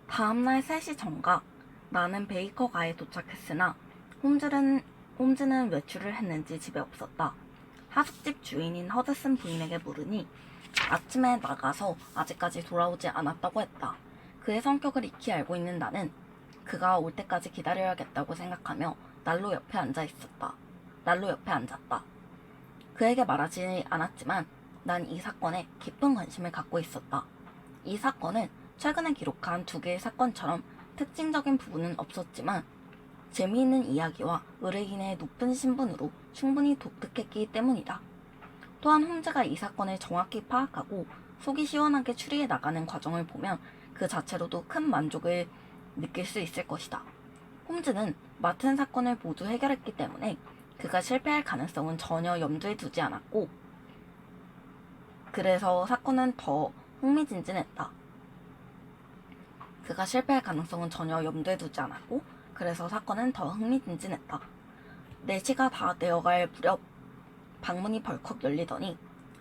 다음날 3시 전각, 나는 베이커가에 도착했으나 홈즈는 외출을 했는지 집에 없었다. 하숙집 주인인 허드슨 부인에게 물으니 아침에 나가서 아직까지 돌아오지 않았다고 했다. 그의 성격을 익히 알고 있는 나는 그가 올 때까지 기다려야겠다고 생각하며 난로 옆에 앉았다. 그에게 말하지 않았지만 난 이 사건에 깊은 관심을 갖고 있었다. 이 사건은 최근에 기록한 2개의 사건처럼 특징적인 부분은 없었지만 재미있는 이야기와 의뢰인의 높은 신분으로 충분히 독특했기 때문이다. 또한 홈즈가 이 사건을 정확히 파악하고 속이 시원하게 추리해 나가는 과정을 보면 그 자체로도 큰 만족을 느낄 수 있을 것이다. 홈즈는 맡은 사건을 모두 해결했기 때문에 그가 실패할 가능성은 전혀 염두에 두지 않았고 그래서 사건은 더 흥미진진했다. 4시가 다 되어갈 무렵 방문이 벌컥 열리더니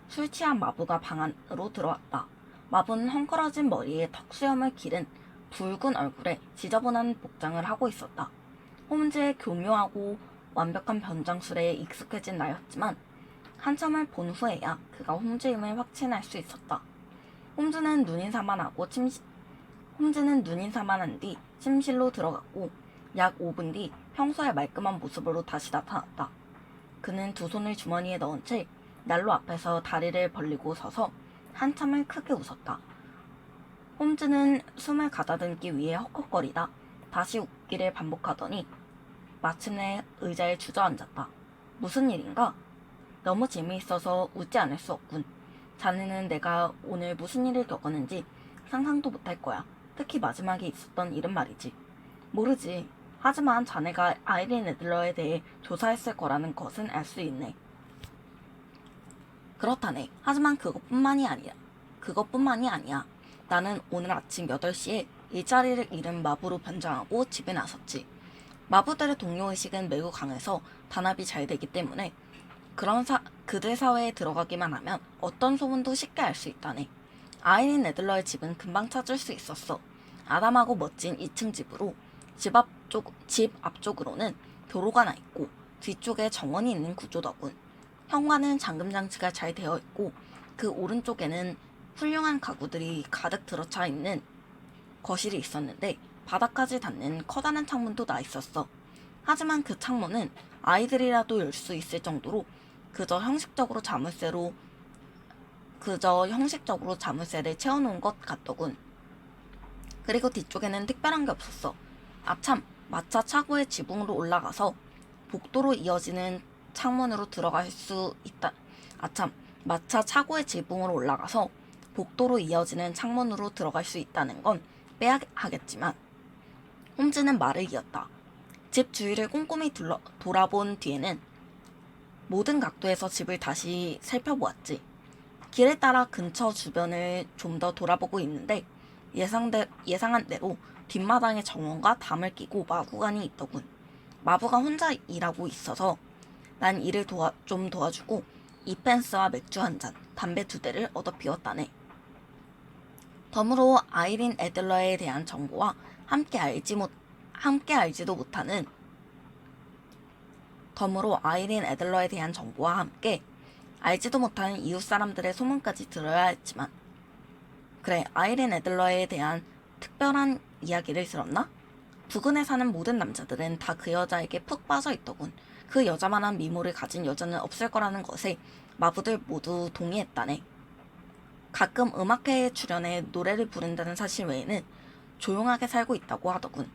술 취한 마부가 방 안으로 들어왔다. 마부는 헝클어진 머리에 턱수염을 기른 붉은 얼굴에 지저분한 복장을 하고 있었다. 홈즈의 교묘하고 완벽한 변장술에 익숙해진 나였지만 한참을 본 후에야 그가 홈즈임을 확신할 수 있었다. 홈즈는 눈인사만 한 뒤 침실로 들어갔고 약 5분 뒤 평소의 말끔한 모습으로 다시 나타났다. 그는 두 손을 주머니에 넣은 채 난로 앞에서 다리를 벌리고 서서 한참을 크게 웃었다. 홈즈는 숨을 가다듬기 위해 헉헉거리다 다시 웃기를 반복하더니 마침내 의자에 주저앉았다. 무슨 일인가? 너무 재미있어서 웃지 않을 수 없군. 자네는 내가 오늘 무슨 일을 겪었는지 상상도 못할 거야. 특히 마지막에 있었던 일은 말이지. 모르지. 하지만 자네가 아이린 애들러에 대해 조사했을 거라는 것은 알 수 있네. 그렇다네. 하지만 그것뿐만이 아니야. 나는 오늘 아침 8시에 일자리를 잃은 마부로 변장하고 집에 나섰지. 마부들의 동료의식은 매우 강해서 단합이 잘 되기 때문에 그들 사회에 들어가기만 하면 어떤 소문도 쉽게 알 수 있다네. 아이린 애들러의 집은 금방 찾을 수 있었어. 아담하고 멋진 2층 집으로 집 앞쪽으로는 도로가 나 있고 뒤쪽에 정원이 있는 구조더군. 현관은 잠금장치가 잘 되어 있고 그 오른쪽에는 훌륭한 가구들이 가득 들어차 있는 거실이 있었는데 바닥까지 닿는 커다란 창문도 나 있었어. 하지만 그 창문은 아이들이라도 열 수 있을 정도로 그저 형식적으로 자물쇠를 채워놓은 것 같더군. 그리고 뒤쪽에는 특별한 게 없었어. 아참, 마차 차고의 지붕으로 올라가서 복도로 이어지는 창문으로 들어갈 수 있다. 마차 차고의 지붕으로 올라가서 복도로 이어지는 창문으로 들어갈 수 있다는 건 빼야 하겠지만 홈즈는 말을 이었다. 집 주위를 꼼꼼히 돌아본 뒤에는 모든 각도에서 집을 다시 살펴보았지. 길을 따라 근처 주변을 좀 더 돌아보고 있는데 예상한 대로 뒷마당에 정원과 담을 끼고 마구간이 있더군. 마부가 혼자 일하고 있어서 난 일을 좀 도와주고 이펜스와 맥주 한 잔, 담배 2대를 얻어 피웠다네. 덤으로 아이린 애들러에 대한 정보와 함께 알지도 못하는 이웃 사람들의 소문까지 들어야 했지만 그래, 아이린 애들러에 대한 특별한 이야기를 들었나? 부근에 사는 모든 남자들은 다 그 여자에게 푹 빠져 있더군. 그 여자만한 미모를 가진 여자는 없을 거라는 것에 마부들 모두 동의했다네. 가끔 음악회에 출연해 노래를 부른다는 사실 외에는 조용하게 살고 있다고 하더군.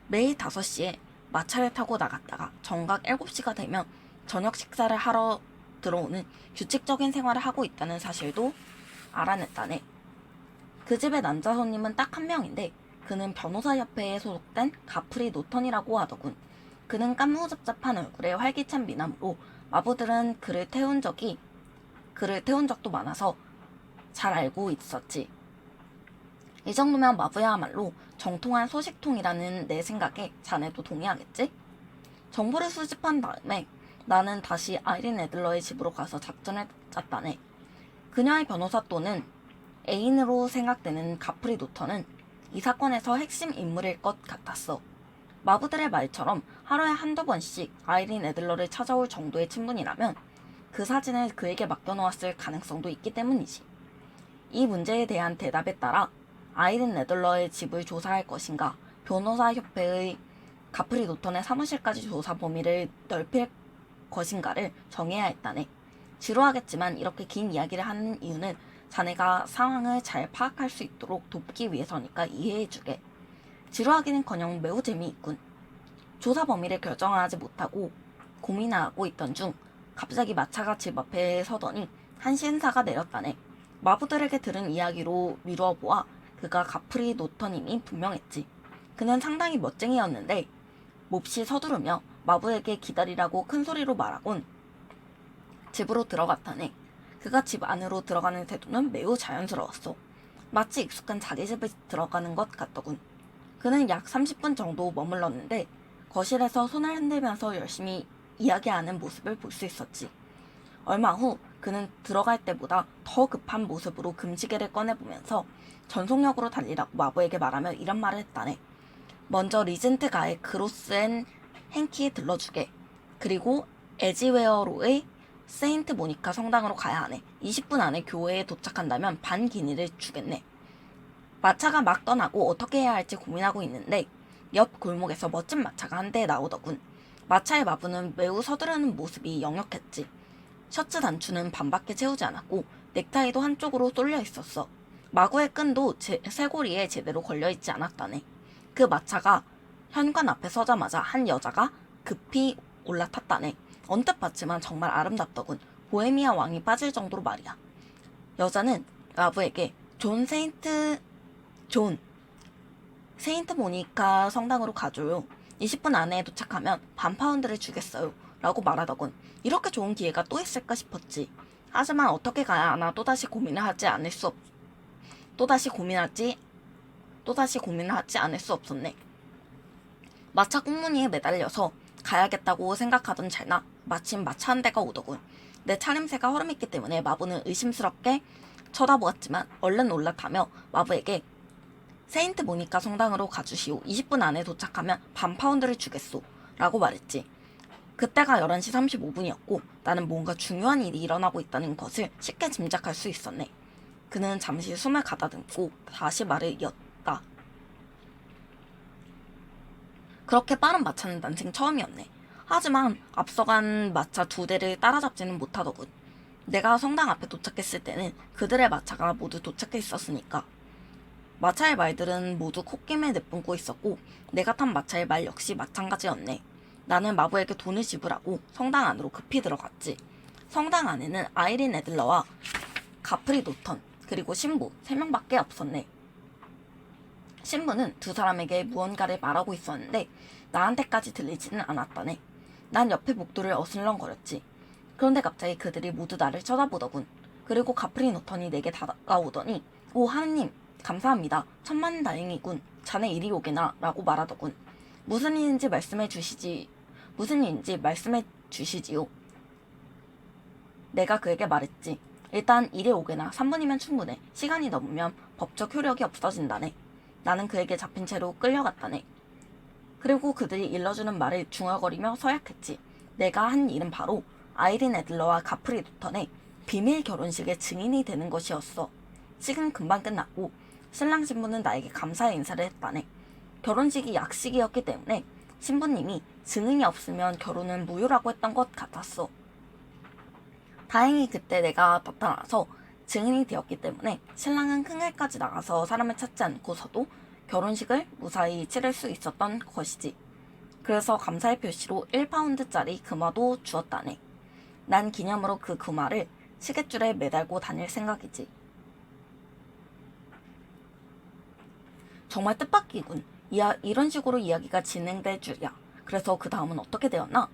매일 5시에 마차를 타고 나갔다가 정각 7시가 되면 저녁 식사를 하러 들어오는 규칙적인 생활을 하고 있다는 사실도 알아냈다네. 그 집의 남자 손님은 딱 한 명인데 그는 변호사협회에 소속된 가프리 노턴이라고 하더군. 그는 까무잡잡한 얼굴에 활기찬 미남으로 마부들은 그를 태운 적도 많아서 잘 알고 있었지. 이 정도면 마부야말로 정통한 소식통이라는 내 생각에 자네도 동의하겠지? 정보를 수집한 다음에 나는 다시 아이린 애들러의 집으로 가서 작전을 짰다네. 그녀의 변호사 또는 애인으로 생각되는 가프리 노턴은 이 사건에서 핵심 인물일 것 같았어. 마부들의 말처럼 하루에 한두 번씩 아이린 애들러를 찾아올 정도의 친분이라면 그 사진을 그에게 맡겨놓았을 가능성도 있기 때문이지. 이 문제에 대한 대답에 따라 아이린 애들러의 집을 조사할 것인가, 변호사협회의 가프리 노턴의 사무실까지 조사 범위를 넓힐 것인가를 정해야 했다네. 지루하겠지만 이렇게 긴 이야기를 하는 이유는 자네가 상황을 잘 파악할 수 있도록 돕기 위해서니까 이해해주게. 지루하기는커녕 매우 재미있군. 조사 범위를 결정하지 못하고 고민하고 있던 중 갑자기 마차가 집 앞에 서더니 한 신사가 내렸다네. 마부들에게 들은 이야기로 미루어 보아 그가 가프리 노턴임이 분명했지. 그는 상당히 멋쟁이였는데 몹시 서두르며 마부에게 기다리라고 큰 소리로 말하곤 집으로 들어갔다네. 그가 집 안으로 들어가는 태도는 매우 자연스러웠어. 마치 익숙한 자기 집에 들어가는 것 같더군. 그는 약 30분 정도 머물렀는데 거실에서 손을 흔들면서 열심히 이야기하는 모습을 볼 수 있었지. 얼마 후 그는 들어갈 때보다 더 급한 모습으로 금지개를 꺼내보면서 전속력으로 달리라고 마부에게 말하며 이런 말을 했다네. 먼저 리젠트가의 그로스 앤 행키에 들러주게. 그리고 에지웨어로의 세인트 모니카 성당으로 가야 하네. 20분 안에 교회에 도착한다면 반 기니를 주겠네. 마차가 막 떠나고 어떻게 해야 할지 고민하고 있는데 옆 골목에서 멋진 마차가 한 대 나오더군. 마차의 마부는 매우 서두르는 모습이 역력했지. 셔츠 단추는 반밖에 채우지 않았고 넥타이도 한쪽으로 쏠려 있었어. 마구의 끈도 쇄골이에 제대로 걸려있지 않았다네. 그 마차가 현관 앞에 서자마자 한 여자가 급히 올라탔다네. 언뜻 봤지만 정말 아름답더군. 보헤미아 왕이 빠질 정도로 말이야. 여자는 마부에게 존 세인트 모니카 성당으로 가줘요. 20분 안에 도착하면 반 파운드를 주겠어요. 라고 말하더군. 이렇게 좋은 기회가 또 있을까 싶었지. 하지만 어떻게 가야 하나 또다시 고민을 하지 않을 수 없었네. 마차 꽁무니에 매달려서 가야겠다고 생각하던 찰나 마침 마차 한 대가 오더군. 내 차림새가 허름했기 때문에 마부는 의심스럽게 쳐다보았지만 얼른 올라타며 마부에게 세인트 모니카 성당으로 가주시오. 20분 안에 도착하면 반 파운드를 주겠소. 라고 말했지. 그때가 11시 35분이었고 나는 뭔가 중요한 일이 일어나고 있다는 것을 쉽게 짐작할 수 있었네. 그는 잠시 숨을 가다듬고 다시 말을 이었다. 그렇게 빠른 마차는 난생 처음이었네. 하지만 앞서간 마차 두 대를 따라잡지는 못하더군. 내가 성당 앞에 도착했을 때는 그들의 마차가 모두 도착해 있었으니까. 마차의 말들은 모두 콧김에 내뿜고 있었고 내가 탄 마차의 말 역시 마찬가지였네. 나는 마부에게 돈을 지불하고 성당 안으로 급히 들어갔지. 성당 안에는 아이린 애들러와 가프리 노턴 그리고 신부 3명밖에 없었네. 신부는 두 사람에게 무언가를 말하고 있었는데 나한테까지 들리지는 않았다네. 난 옆에 목도를 어슬렁거렸지. 그런데 갑자기 그들이 모두 나를 쳐다보더군. 그리고 가프리 노턴이 내게 다가오더니 오 하느님 감사합니다. 천만다행이군. 자네 이리 오게나 라고 말하더군. 무슨 일인지 말씀해 주시지요. 내가 그에게 말했지. 일단 이리 오게나 3분이면 충분해. 시간이 넘으면 법적 효력이 없어진다네. 나는 그에게 잡힌 채로 끌려갔다네. 그리고 그들이 일러주는 말을 중얼거리며 서약했지. 내가 한 일은 바로 아이린 애들러와 가프리 노턴의 비밀 결혼식의 증인이 되는 것이었어. 식은 금방 끝났고 신랑 신부는 나에게 감사의 인사를 했다네. 결혼식이 약식이었기 때문에 신부님이 증인이 없으면 결혼은 무효라고 했던 것 같았어. 다행히 그때 내가 나타나서 증인이 되었기 때문에 신랑은 큰길까지 나가서 사람을 찾지 않고서도 결혼식을 무사히 치를 수 있었던 것이지. 그래서 감사의 표시로 1파운드짜리 금화도 주었다네. 난 기념으로 그 금화를 시계줄에 매달고 다닐 생각이지. 정말 뜻밖이군. 이런 식으로 이야기가 진행될 줄이야. 그래서 그 다음은 어떻게 되었나?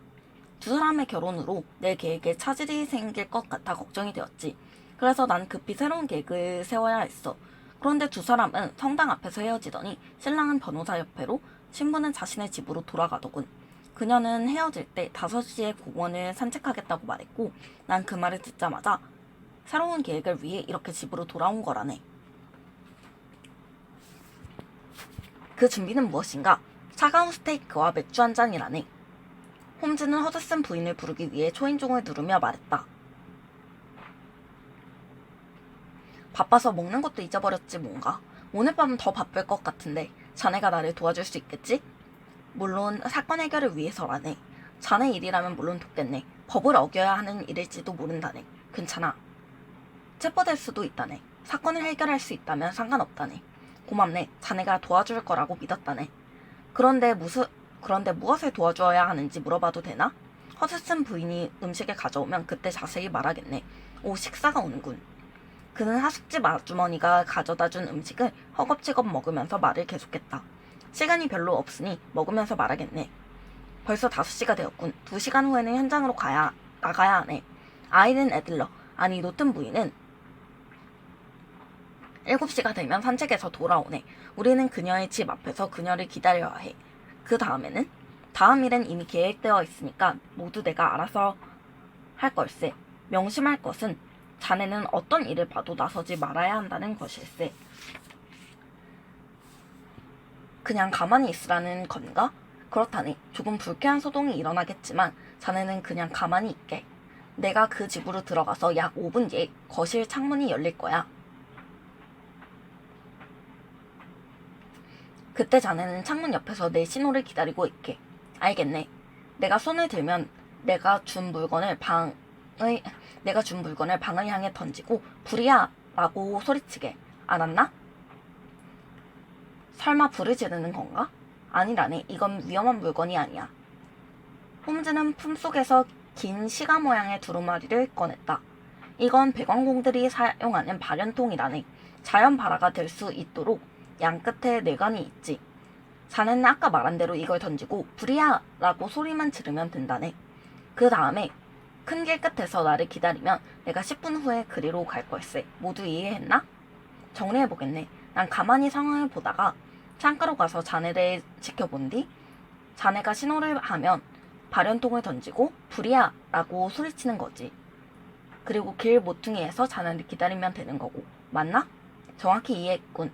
두 사람의 결혼으로 내 계획에 차질이 생길 것 같아 걱정이 되었지. 그래서 난 급히 새로운 계획을 세워야 했어. 그런데 두 사람은 성당 앞에서 헤어지더니 신랑은 변호사협회로 신부는 자신의 집으로 돌아가더군. 그녀는 헤어질 때 5시에 공원을 산책하겠다고 말했고 난 그 말을 듣자마자 새로운 계획을 위해 이렇게 집으로 돌아온 거라네. 그 준비는 무엇인가? 차가운 스테이크와 맥주 한 잔이라네. 홈즈는 허드슨 부인을 부르기 위해 초인종을 누르며 말했다. 바빠서 먹는 것도 잊어버렸지 뭔가. 오늘 밤은 더 바쁠 것 같은데 자네가 나를 도와줄 수 있겠지? 물론 사건 해결을 위해서라네. 자네 일이라면 물론 돕겠네. 법을 어겨야 하는 일일지도 모른다네. 괜찮아. 체포될 수도 있다네. 사건을 해결할 수 있다면 상관없다네. 고맙네. 자네가 도와줄 거라고 믿었다네. 그런데 무엇을 도와주어야 하는지 물어봐도 되나? 허드슨 부인이 음식을 가져오면 그때 자세히 말하겠네. 오, 식사가 오는군. 그는 하숙집 아주머니가 가져다준 음식을 허겁지겁 먹으면서 말을 계속했다. 시간이 별로 없으니 먹으면서 말하겠네. 벌써 5시가 되었군. 2시간 후에는 현장으로 나가야 하네. 아이린 애들러, 아니 노튼 부인은 7시가 되면 산책에서 돌아오네. 우리는 그녀의 집 앞에서 그녀를 기다려야 해. 그 다음에는? 다음 일은 이미 계획되어 있으니까 모두 내가 알아서 할 걸세. 명심할 것은 자네는 어떤 일을 봐도 나서지 말아야 한다는 것일세. 그냥 가만히 있으라는 건가? 그렇다네. 조금 불쾌한 소동이 일어나겠지만 자네는 그냥 가만히 있게. 내가 그 집으로 들어가서 약 5분 뒤에 거실 창문이 열릴 거야. 그때 자네는 창문 옆에서 내 신호를 기다리고 있게. 알겠네. 내가 손을 들면 내가 준 물건을 방을 향해 던지고 불이야! 라고 소리치게. 알았나? 설마 불을 지르는 건가? 아니라네. 이건 위험한 물건이 아니야. 홈즈는 품속에서 긴 시가 모양의 두루마리를 꺼냈다. 이건 백왕공들이 사용하는 발연통이라네. 자연 발화가 될 수 있도록 양 끝에 뇌관이 있지. 자네는 아까 말한 대로 이걸 던지고 불이야! 라고 소리만 지르면 된다네. 그 다음에 큰 길 끝에서 나를 기다리면 내가 10분 후에 그리로 갈 걸세. 모두 이해했나? 정리해보겠네. 난 가만히 상황을 보다가 창가로 가서 자네를 지켜본 뒤 자네가 신호를 하면 발연통을 던지고 불이야! 라고 소리치는 거지. 그리고 길 모퉁이에서 자네를 기다리면 되는 거고. 맞나? 정확히 이해했군.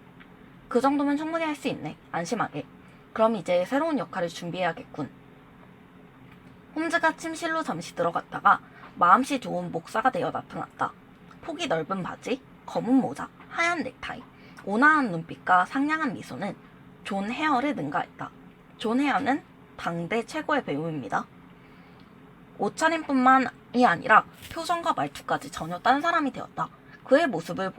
그 정도면 충분히 할 수 있네. 안심하게. 그럼 이제 새로운 역할을 준비해야겠군. 홈즈가 침실로 잠시 들어갔다가 마음씨 좋은 목사가 되어 나타났다. 폭이 넓은 바지, 검은 모자, 하얀 넥타이, 온화한 눈빛과 상냥한 미소는 존 헤어를 능가했다. 존 헤어는 당대 최고의 배우입니다. 옷차림뿐만이 아니라 표정과 말투까지 전혀 딴 사람이 되었다. 그의 모습을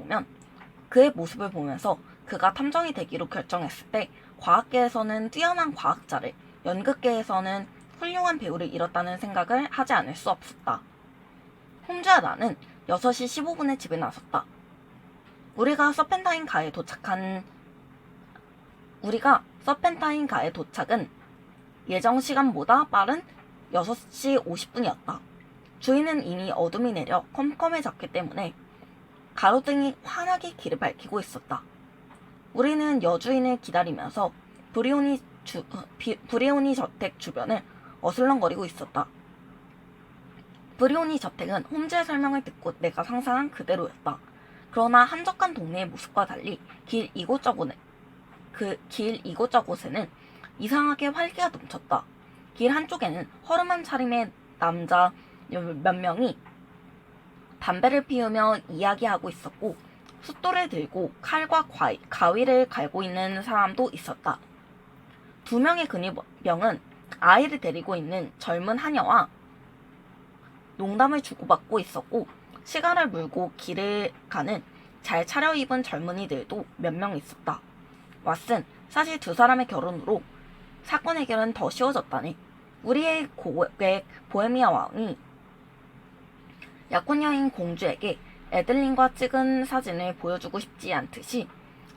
보면서 그가 탐정이 되기로 결정했을 때 과학계에서는 뛰어난 과학자를, 연극계에서는 훌륭한 배우를 잃었다는 생각을 하지 않을 수 없었다. 홈즈와 나는 6시 15분에 집에 나섰다. 우리가 서펜타인가에 도착은 예정 시간보다 빠른 6시 50분이었다. 주위는 이미 어둠이 내려 컴컴해졌기 때문에 가로등이 환하게 길을 밝히고 있었다. 우리는 여주인을 기다리면서 브리오니 저택 주변을 어슬렁거리고 있었다. 브리오니 저택은 홈즈의 설명을 듣고 내가 상상한 그대로였다. 그러나 한적한 동네의 모습과 달리 길 이곳저곳에는 이상하게 활기가 넘쳤다. 길 한쪽에는 허름한 차림의 남자 몇 명이 담배를 피우며 이야기하고 있었고, 숫돌을 들고 칼과 가위를 갈고 있는 사람도 있었다. 2명의 근위병은 아이를 데리고 있는 젊은 하녀와 농담을 주고받고 있었고, 시간을 물고 길을 가는 잘 차려입은 젊은이들도 몇 명 있었다. 왓슨, 사실 2사람의 결혼으로 사건 해결은 더 쉬워졌다네. 우리의 고객 보헤미아 왕이 약혼 여인 공주에게 애들린과 찍은 사진을 보여주고 싶지 않듯이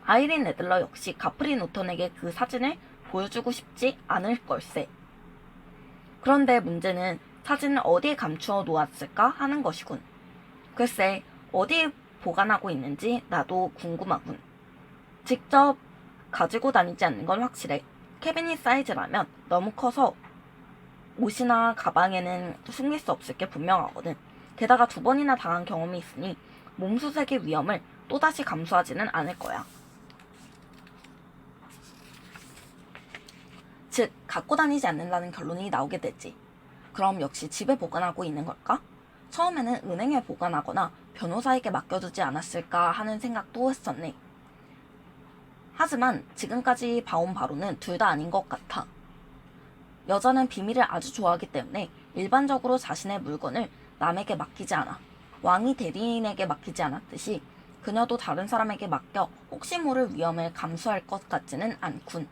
아이린 애들러 역시 가프리 노턴에게 그 사진을 보여주고 싶지 않을 걸세. 그런데 문제는 사진을 어디에 감추어 놓았을까 하는 것이군. 글쎄, 어디에 보관하고 있는지 나도 궁금하군. 직접 가지고 다니지 않는 건 확실해. 캐비닛 사이즈라면 너무 커서 옷이나 가방에는 숨길 수 없을 게 분명하거든. 게다가 2번이나 당한 경험이 있으니 몸수색의 위험을 또다시 감수하지는 않을 거야. 즉 갖고 다니지 않는다는 결론이 나오게 되지. 그럼 역시 집에 보관하고 있는 걸까? 처음에는 은행에 보관하거나 변호사에게 맡겨두지 않았을까 하는 생각도 했었네. 하지만 지금까지 봐온 바로는 둘 다 아닌 것 같아. 여자는 비밀을 아주 좋아하기 때문에 일반적으로 자신의 물건을 남에게 맡기지 않아. 왕이 대리인에게 맡기지 않았듯이 그녀도 다른 사람에게 맡겨 혹시 모를 위험을 감수할 것 같지는 않군.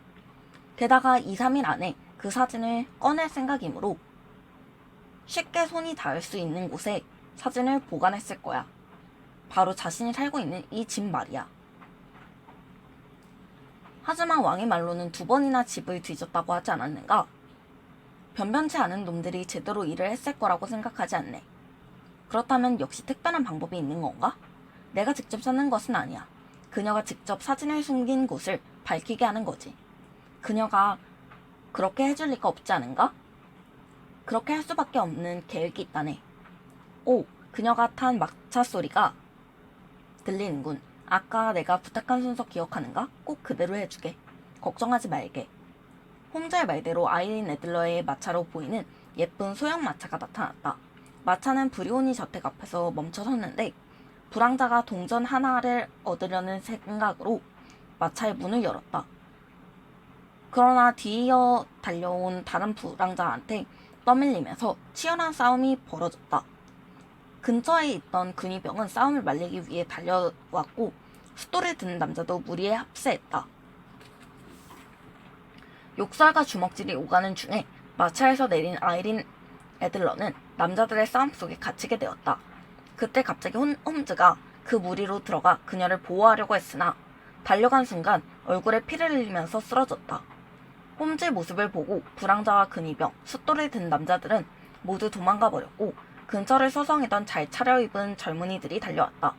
게다가 2, 3일 안에 그 사진을 꺼낼 생각이므로 쉽게 손이 닿을 수 있는 곳에 사진을 보관했을 거야. 바로 자신이 살고 있는 이 집 말이야. 하지만 왕의 말로는 2번이나 집을 뒤졌다고 하지 않았는가? 변변치 않은 놈들이 제대로 일을 했을 거라고 생각하지 않네. 그렇다면 역시 특별한 방법이 있는 건가? 내가 직접 찾는 것은 아니야. 그녀가 직접 사진을 숨긴 곳을 밝히게 하는 거지. 그녀가 그렇게 해줄 리가 없지 않은가? 그렇게 할 수밖에 없는 계획이 있다네. 오, 그녀가 탄 막차 소리가 들리는군. 아까 내가 부탁한 순서 기억하는가? 꼭 그대로 해주게. 걱정하지 말게. 홈즈의 말대로 아이린 애들러의 마차로 보이는 예쁜 소형 마차가 나타났다. 마차는 브리오니 저택 앞에서 멈춰 섰는데 불황자가 동전 하나를 얻으려는 생각으로 마차의 문을 열었다. 그러나 뒤이어 달려온 다른 불황자한테 떠밀리면서 치열한 싸움이 벌어졌다. 근처에 있던 근위병은 싸움을 말리기 위해 달려왔고 숫돌을 드는 남자도 무리에 합세했다. 욕설과 주먹질이 오가는 중에 마차에서 내린 아이린 애들러는 남자들의 싸움 속에 갇히게 되었다. 그때 갑자기 홈즈가 그 무리로 들어가 그녀를 보호하려고 했으나 달려간 순간 얼굴에 피를 흘리면서 쓰러졌다. 홈즈의 모습을 보고 불황자와 근위병, 숫돌을 든 남자들은 모두 도망가 버렸고 근처를 서성이던 잘 차려입은 젊은이들이 달려왔다.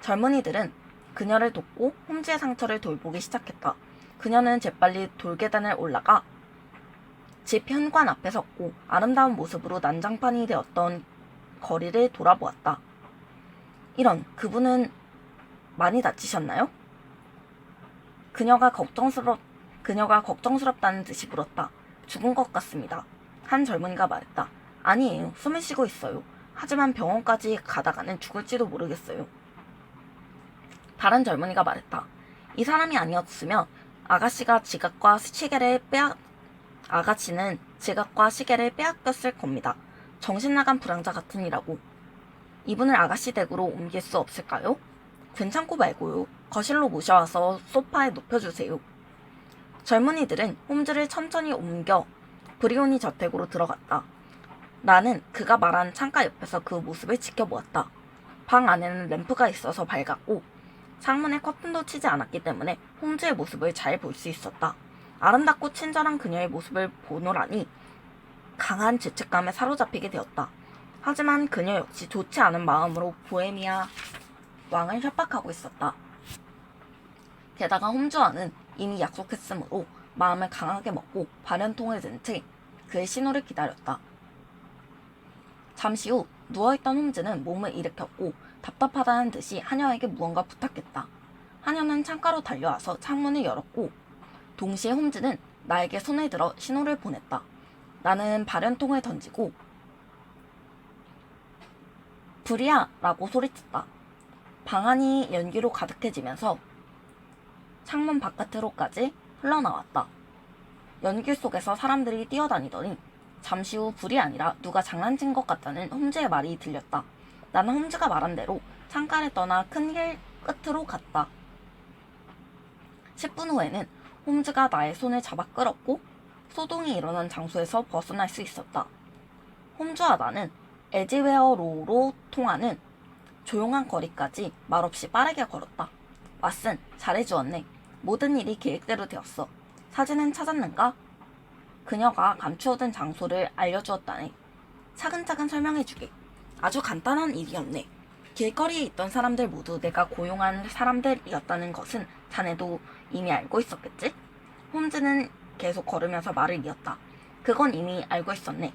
젊은이들은 그녀를 돕고 홈즈의 상처를 돌보기 시작했다. 그녀는 재빨리 돌계단을 올라가 집 현관 앞에 섰고 아름다운 모습으로 난장판이 되었던 거리를 돌아보았다. 이런, 그분은 많이 다치셨나요? 그녀가 걱정스럽다는 듯이 물었다. 죽은 것 같습니다. 한 젊은이가 말했다. 아니에요. 숨을 쉬고 있어요. 하지만 병원까지 가다가는 죽을지도 모르겠어요. 다른 젊은이가 말했다. 이 사람이 아니었으면 아가씨는 지갑과 시계를 빼앗겼을 겁니다. 정신나간 불황자 같으니라고. 이분을 아가씨 댁으로 옮길 수 없을까요? 괜찮고 말고요. 거실로 모셔와서 소파에 눕혀주세요. 젊은이들은 홈즈를 천천히 옮겨 브리오니 저택으로 들어갔다. 나는 그가 말한 창가 옆에서 그 모습을 지켜보았다. 방 안에는 램프가 있어서 밝았고 창문에 커튼도 치지 않았기 때문에 홈즈의 모습을 잘 볼 수 있었다. 아름답고 친절한 그녀의 모습을 보노라니 강한 죄책감에 사로잡히게 되었다. 하지만 그녀 역시 좋지 않은 마음으로 보헤미아 왕을 협박하고 있었다. 게다가 홈즈와는 이미 약속했으므로 마음을 강하게 먹고 발연통을 든 채 그의 신호를 기다렸다. 잠시 후 누워있던 홈즈는 몸을 일으켰고 답답하다는 듯이 하녀에게 무언가 부탁했다. 하녀는 창가로 달려와서 창문을 열었고 동시에 홈즈는 나에게 손을 들어 신호를 보냈다. 나는 발연통을 던지고 불이야! 라고 소리쳤다. 방 안이 연기로 가득해지면서 창문 바깥으로까지 흘러나왔다. 연기 속에서 사람들이 뛰어다니더니 잠시 후 불이 아니라 누가 장난친 것 같다는 홈즈의 말이 들렸다. 나는 홈즈가 말한 대로 창가를 떠나 큰 길 끝으로 갔다. 10분 후에는 홈즈가 나의 손을 잡아 끌었고 소동이 일어난 장소에서 벗어날 수 있었다. 홈즈와 나는 에지웨어로로 통하는 조용한 거리까지 말없이 빠르게 걸었다. 왓슨, 잘해주었네. 모든 일이 계획대로 되었어. 사진은 찾았는가? 그녀가 감추어둔 장소를 알려주었다네. 차근차근 설명해주게. 아주 간단한 일이었네. 길거리에 있던 사람들 모두 내가 고용한 사람들이었다는 것은 자네도 이미 알고 있었겠지? 홈즈는 계속 걸으면서 말을 이었다. 그건 이미 알고 있었네.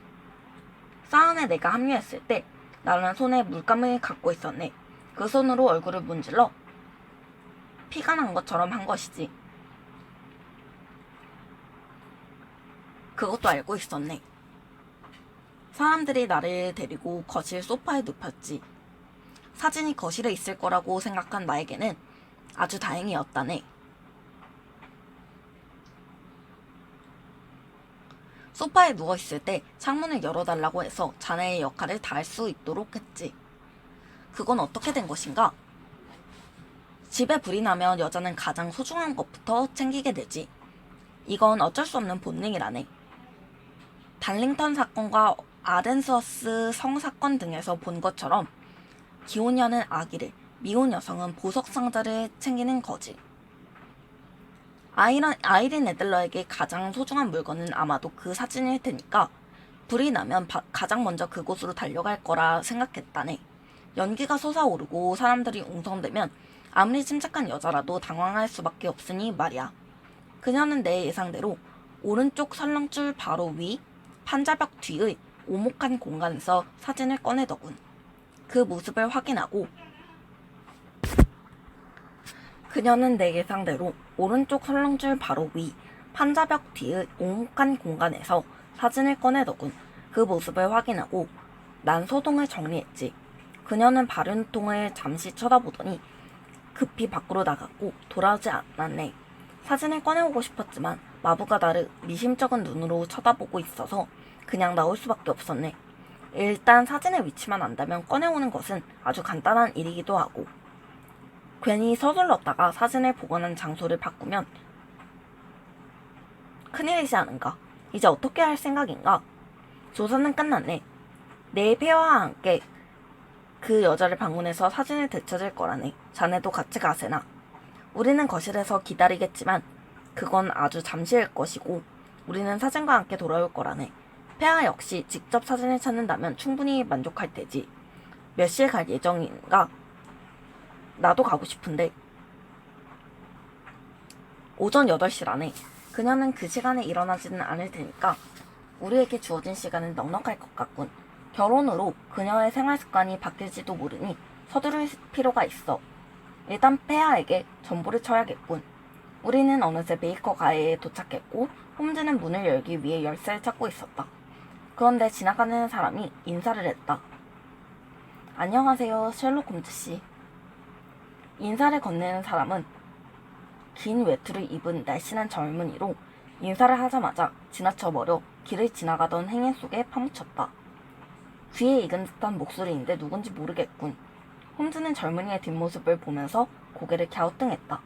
싸움에 내가 합류했을 때 나는 손에 물감을 갖고 있었네. 그 손으로 얼굴을 문질러 피가 난 것처럼 한 것이지. 그것도 알고 있었네. 사람들이 나를 데리고 거실 소파에 눕혔지. 사진이 거실에 있을 거라고 생각한 나에게는 아주 다행이었다네. 소파에 누워있을 때 창문을 열어달라고 해서 자네의 역할을 다할 수 있도록 했지. 그건 어떻게 된 것인가? 집에 불이 나면 여자는 가장 소중한 것부터 챙기게 되지. 이건 어쩔 수 없는 본능이라네. 달링턴 사건과 아덴서스 성사건 등에서 본 것처럼 기혼녀는 아기를, 미혼 여성은 보석 상자를 챙기는 거지. 아이린 애들러에게 가장 소중한 물건은 아마도 그 사진일 테니까 불이 나면 가장 먼저 그곳으로 달려갈 거라 생각했다네. 연기가 솟아오르고 사람들이 웅성대면 아무리 침착한 여자라도 당황할 수밖에 없으니 말이야. 그녀는 내 예상대로 오른쪽 설렁줄 바로 위 판자벽 뒤의 오목한 공간에서 사진을 꺼내더군. 그 모습을 확인하고 그녀는 내 예상대로 오른쪽 설렁줄 바로 위 판자벽 뒤의 오목한 공간에서 사진을 꺼내더군. 그 모습을 확인하고 난 소동을 정리했지. 그녀는 발윤통을 잠시 쳐다보더니 급히 밖으로 나갔고 돌아오지 않았네. 사진을 꺼내오고 싶었지만 마부가 나를 미심쩍은 눈으로 쳐다보고 있어서 그냥 나올 수밖에 없었네. 일단 사진의 위치만 안다면 꺼내오는 것은 아주 간단한 일이기도 하고 괜히 서둘렀다가 사진을 보관한 장소를 바꾸면 큰일이지 않은가. 이제 어떻게 할 생각인가. 조사는 끝났네. 내 폐하와 함께 그 여자를 방문해서 사진을 되찾을 거라네. 자네도 같이 가세나. 우리는 거실에서 기다리겠지만 그건 아주 잠시일 것이고 우리는 사진과 함께 돌아올 거라네. 폐하 역시 직접 사진을 찾는다면 충분히 만족할 테지. 몇 시에 갈 예정인가? 나도 가고 싶은데. 오전 8시라네. 그녀는 그 시간에 일어나지는 않을 테니까 우리에게 주어진 시간은 넉넉할 것 같군. 결혼으로 그녀의 생활 습관이 바뀔지도 모르니 서두를 필요가 있어. 일단 폐하에게 전보를 쳐야겠군. 우리는 어느새 베이커 가해에 도착했고 홈즈는 문을 열기 위해 열쇠를 찾고 있었다. 그런데 지나가는 사람이 인사를 했다. 안녕하세요, 셜록 홈즈 씨. 인사를 건네는 사람은 긴 외투를 입은 날씬한 젊은이로 인사를 하자마자 지나쳐버려 길을 지나가던 행인 속에 파묻혔다. 귀에 익은 듯한 목소리인데 누군지 모르겠군. 홈즈는 젊은이의 뒷모습을 보면서 고개를 갸우뚱했다.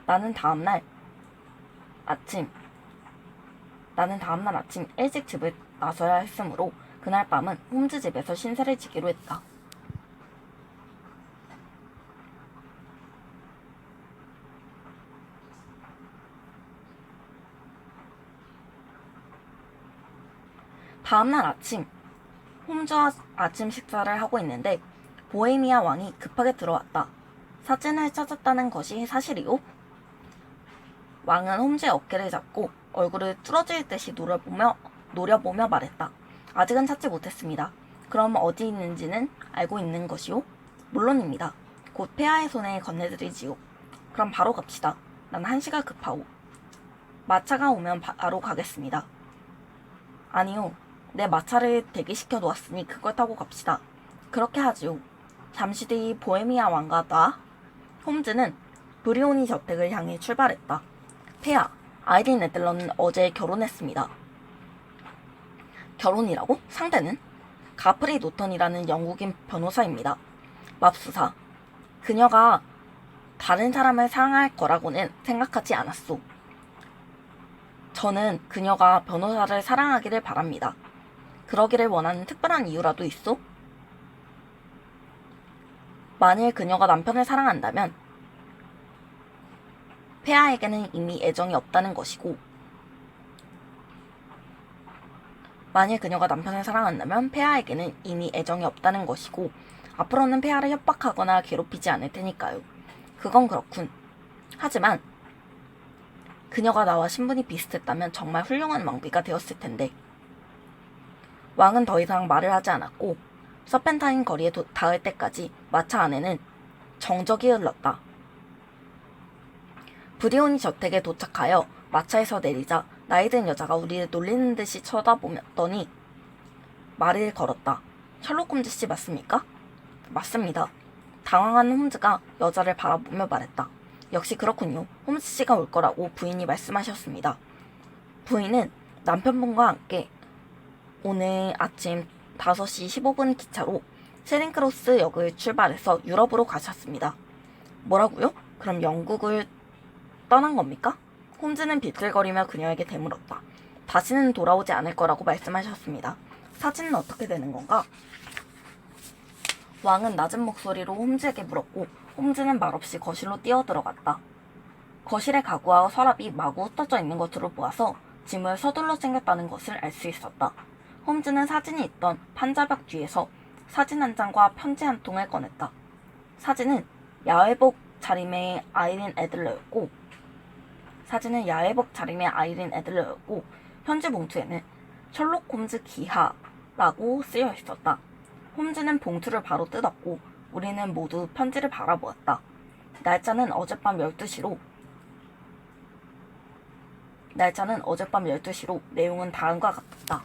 나는 다음날 아침 일찍 집을 나서야 했으므로 그날 밤은 홈즈 집에서 신세를 지기로 했다. 다음날 아침 홈즈와 아침 식사를 하고 있는데 보헤미아 왕이 급하게 들어왔다. 사진을 찾았다는 것이 사실이오? 왕은 홈즈의 어깨를 잡고 얼굴을 뚫어질 듯이 노려보며 말했다. 아직은 찾지 못했습니다. 그럼 어디 있는지는 알고 있는 것이오? 물론입니다. 곧 폐하의 손에 건네드리지요. 그럼 바로 갑시다. 난 한시가 급하오. 마차가 오면 바로 가겠습니다. 아니요. 내 마차를 대기시켜 놓았으니 그걸 타고 갑시다. 그렇게 하지요. 잠시 뒤 보헤미아 왕과 나, 홈즈는 브리오니 저택을 향해 출발했다. 폐하, 아이린 애들러는 어제 결혼했습니다. 결혼이라고? 상대는? 가프리 노턴이라는 영국인 변호사입니다. 맙소사, 그녀가 다른 사람을 사랑할 거라고는 생각하지 않았소. 저는 그녀가 변호사를 사랑하기를 바랍니다. 그러기를 원하는 특별한 이유라도 있소? 만일 그녀가 남편을 사랑한다면 폐하에게는 이미 애정이 없다는 것이고 앞으로는 폐하를 협박하거나 괴롭히지 않을 테니까요. 그건 그렇군. 하지만 그녀가 나와 신분이 비슷했다면 정말 훌륭한 왕비가 되었을 텐데. 왕은 더 이상 말을 하지 않았고 서펜타인 거리에 닿을 때까지 마차 안에는 정적이 흘렀다. 브리오니 저택에 도착하여 마차에서 내리자 나이 든 여자가 우리를 놀리는 듯이 쳐다보더니 말을 걸었다. 셜록 홈즈 씨 맞습니까? 맞습니다. 당황한 홈즈가 여자를 바라보며 말했다. 역시 그렇군요. 홈즈 씨가 올 거라고 부인이 말씀하셨습니다. 부인은 남편분과 함께 오늘 아침 5시 15분 기차로 체링크로스 역을 출발해서 유럽으로 가셨습니다. 뭐라고요? 그럼 영국을 떠난 겁니까? 홈즈는 비틀거리며 그녀에게 되물었다. 다시는 돌아오지 않을 거라고 말씀하셨습니다. 사진은 어떻게 되는 건가? 왕은 낮은 목소리로 홈즈에게 물었고 홈즈는 말없이 거실로 뛰어들어갔다. 거실의 가구와 서랍이 마구 흩어져 있는 것으로 보아서 짐을 서둘러 챙겼다는 것을 알 수 있었다. 홈즈는 사진이 있던 판자벽 뒤에서 사진 한 장과 편지 한 통을 꺼냈다. 사진은 야외복 차림의 아이린 애들러였고 편지 봉투에는 셜록 홈즈 기하라고 쓰여 있었다. 홈즈는 봉투를 바로 뜯었고 우리는 모두 편지를 바라보았다. 날짜는 어젯밤 12시로 내용은 다음과 같았다.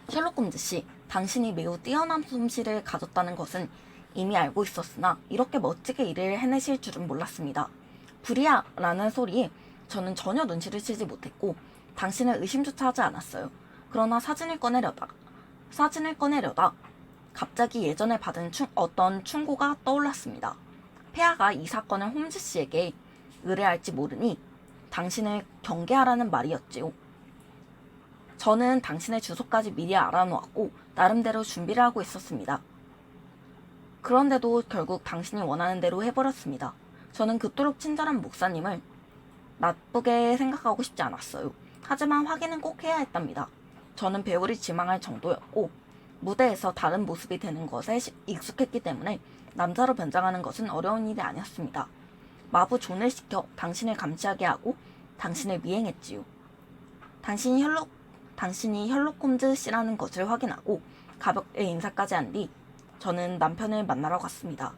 셜록 홈즈 씨, 당신이 매우 뛰어난 솜씨를 가졌다는 것은 이미 알고 있었으나 이렇게 멋지게 일을 해내실 줄은 몰랐습니다. 불이야라는 소리에 저는 전혀 눈치를 채지 못했고 당신을 의심조차 하지 않았어요. 그러나 사진을 꺼내려다 갑자기 예전에 받은 어떤 충고가 떠올랐습니다. 폐하가 이 사건을 홈즈 씨에게 의뢰할지 모르니 당신을 경계하라는 말이었지요. 저는 당신의 주소까지 미리 알아놓았고 나름대로 준비를 하고 있었습니다. 그런데도 결국 당신이 원하는 대로 해버렸습니다. 저는 그토록 친절한 목사님을 나쁘게 생각하고 싶지 않았어요. 하지만 확인은 꼭 해야 했답니다. 저는 배우를 지망할 정도였고 무대에서 다른 모습이 되는 것에 익숙했기 때문에 남자로 변장하는 것은 어려운 일이 아니었습니다. 마부 존을 시켜 당신을 감시하게 하고 당신을 미행했지요. 당신이 셜록 홈즈 씨라는 것을 확인하고 가볍게 인사까지 한 뒤 저는 남편을 만나러 갔습니다.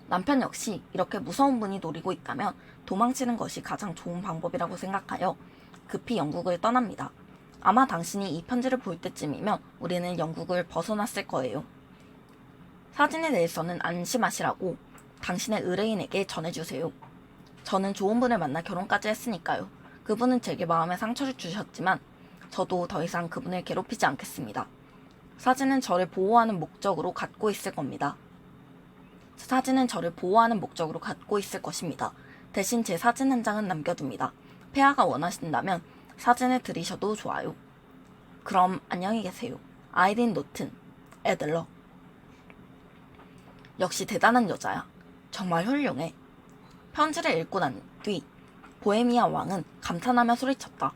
남편 역시 이렇게 무서운 분이 노리고 있다면 도망치는 것이 가장 좋은 방법이라고 생각하여 급히 영국을 떠납니다. 아마 당신이 이 편지를 볼 때쯤이면 우리는 영국을 벗어났을 거예요. 사진에 대해서는 안심하시라고 당신의 의뢰인에게 전해주세요. 저는 좋은 분을 만나 결혼까지 했으니까요. 그분은 제게 마음에 상처를 주셨지만 저도 더 이상 그분을 괴롭히지 않겠습니다. 사진은 저를 보호하는 목적으로 갖고 있을 것입니다. 대신 제 사진 한 장은 남겨둡니다. 폐하가 원하신다면 사진을 들이셔도 좋아요. 그럼 안녕히 계세요. 아이린 노튼, 애들러. 역시 대단한 여자야. 정말 훌륭해. 편지를 읽고 난 뒤 보헤미아 왕은 감탄하며 소리쳤다.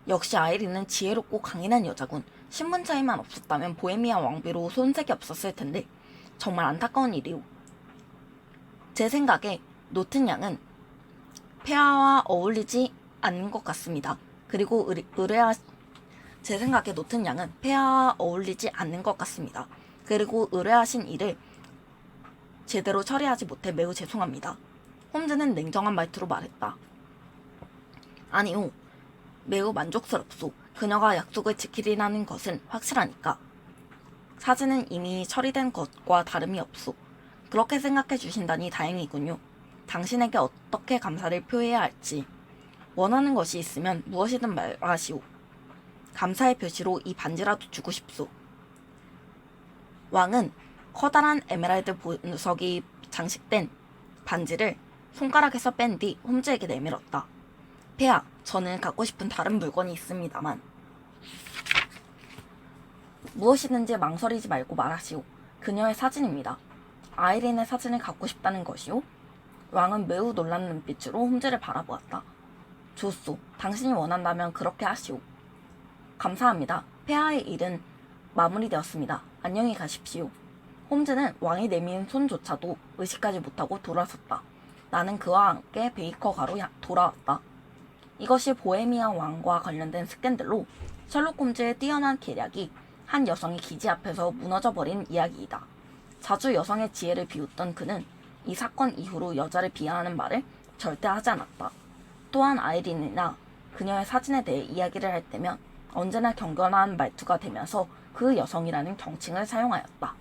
역시 아이린은 지혜롭고 강인한 여자군. 신분 차이만 없었다면 보헤미아 왕비로 손색이 없었을 텐데 정말 안타까운 일이오. 제 생각에 노튼 양은 폐하와 어울리지 않는 것 같습니다. 그리고 의뢰하신 일을 제대로 처리하지 못해 매우 죄송합니다. 홈즈는 냉정한 말투로 말했다. 아니요. 매우 만족스럽소. 그녀가 약속을 지키리라는 것은 확실하니까. 사진은 이미 처리된 것과 다름이 없소. 그렇게 생각해 주신다니 다행이군요. 당신에게 어떻게 감사를 표해야 할지. 원하는 것이 있으면 무엇이든 말하시오. 감사의 표시로 이 반지라도 주고 싶소. 왕은 커다란 에메랄드 보석이 장식된 반지를 손가락에서 뺀 뒤 홈즈에게 내밀었다. 폐하, 저는 갖고 싶은 다른 물건이 있습니다만. 무엇이든지 망설이지 말고 말하시오. 그녀의 사진입니다. 아이린의 사진을 갖고 싶다는 것이오? 왕은 매우 놀란 눈빛으로 홈즈를 바라보았다. 좋소. 당신이 원한다면 그렇게 하시오. 감사합니다. 폐하의 일은 마무리되었습니다. 안녕히 가십시오. 홈즈는 왕이 내민 손조차도 의식하지 못하고 돌아섰다. 나는 그와 함께 베이커가로 돌아왔다. 이것이 보헤미아 왕과 관련된 스캔들로 셜록 홈즈의 뛰어난 계략이 한 여성의 기지 앞에서 무너져버린 이야기이다. 자주 여성의 지혜를 비웃던 그는 이 사건 이후로 여자를 비하하는 말을 절대 하지 않았다. 또한 아이린이나 그녀의 사진에 대해 이야기를 할 때면 언제나 경건한 말투가 되면서 그 여성이라는 경칭을 사용하였다.